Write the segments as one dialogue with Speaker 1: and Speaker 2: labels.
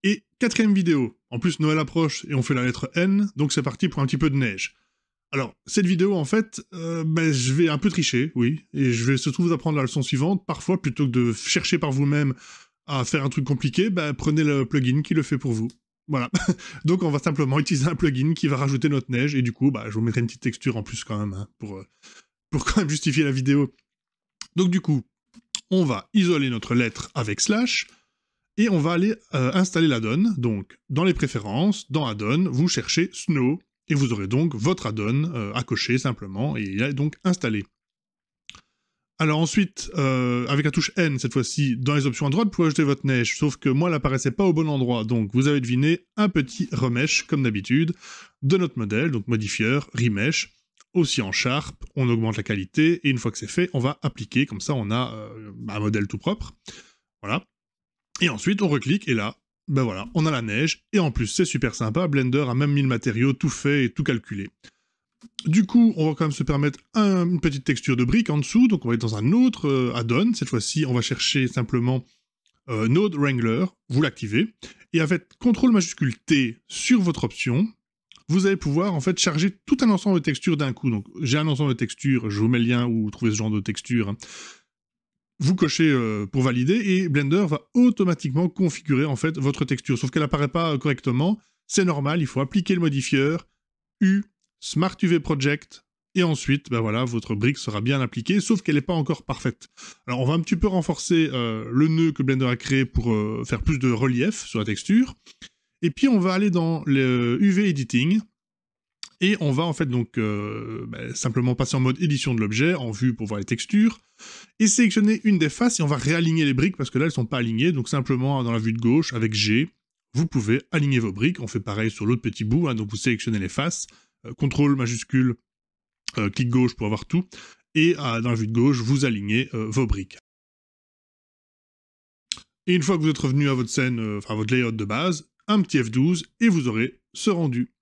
Speaker 1: Et quatrième vidéo, en plus Noël approche et on fait la lettre N, donc c'est parti pour un petit peu de neige. Alors, cette vidéo, en fait, je vais un peu tricher, oui, et je vais surtout vous apprendre la leçon suivante. Parfois, plutôt que de chercher par vous-même à faire un truc compliqué, prenez le plugin qui le fait pour vous. Voilà. Donc, on va simplement utiliser un plugin qui va rajouter notre neige, et du coup, je vous mettrai une petite texture en plus quand même, hein, pour quand même justifier la vidéo. Donc, du coup, on va isoler notre lettre avec slash, et on va aller installer l'addon. Donc, dans les préférences, dans addon, vous cherchez snow, et vous aurez donc votre addon à cocher simplement, et il est donc installé. Alors ensuite, avec la touche N, cette fois-ci, dans les options à droite, vous pouvez ajouter votre neige, sauf que moi, elle n'apparaissait pas au bon endroit, donc vous avez deviné un petit remesh, comme d'habitude, de notre modèle, donc modifieur, remesh, aussi en Sharp, on augmente la qualité, et une fois que c'est fait, on va appliquer, comme ça on a un modèle tout propre, voilà. Et ensuite, on reclique, et là, voilà, on a la neige, et en plus, c'est super sympa, Blender a même mis le matériau tout fait et tout calculé. Du coup, on va quand même se permettre une petite texture de brique en dessous, donc on va être dans un autre add-on, cette fois-ci, on va chercher simplement Node Wrangler, vous l'activez, et avec CTRL majuscule T sur votre option, vous allez pouvoir en fait charger tout un ensemble de textures d'un coup. Donc j'ai un ensemble de textures, je vous mets le lien où vous trouvez ce genre de texture, hein. Vous cochez pour valider et Blender va automatiquement configurer en fait votre texture, sauf qu'elle apparaît pas correctement, c'est normal, il faut appliquer le modifieur, U, Smart UV Project, et ensuite, voilà, votre brique sera bien appliquée, sauf qu'elle n'est pas encore parfaite. Alors on va un petit peu renforcer le nœud que Blender a créé pour faire plus de relief sur la texture, et puis on va aller dans le UV Editing, et on va en fait donc simplement passer en mode édition de l'objet, en vue pour voir les textures, et sélectionner une des faces, et on va réaligner les briques, parce que là elles sont pas alignées, donc simplement dans la vue de gauche, avec G, vous pouvez aligner vos briques, on fait pareil sur l'autre petit bout, hein, donc vous sélectionnez les faces, CTRL majuscule, clic gauche pour avoir tout, et dans la vue de gauche, vous alignez vos briques. Et une fois que vous êtes revenu à votre scène, à votre layout de base, un petit F12, et vous aurez ce rendu.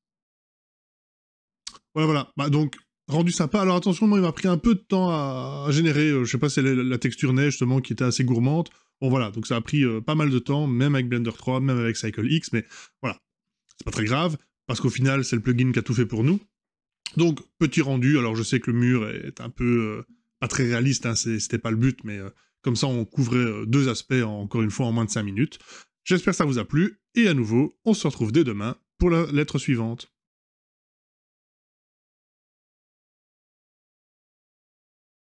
Speaker 1: Voilà. Donc, rendu sympa. Alors attention, moi, il m'a pris un peu de temps à générer, je sais pas, c'est la texture neige, justement, qui était assez gourmande. Bon, voilà, donc ça a pris pas mal de temps, même avec Blender 3, même avec CycleX, mais voilà, c'est pas très grave, parce qu'au final, c'est le plugin qui a tout fait pour nous. Donc, petit rendu, alors je sais que le mur est un peu pas très réaliste, hein, c'était pas le but, mais comme ça, on couvrait deux aspects, encore une fois, en moins de 5 minutes. J'espère que ça vous a plu, et à nouveau, on se retrouve dès demain pour la lettre suivante.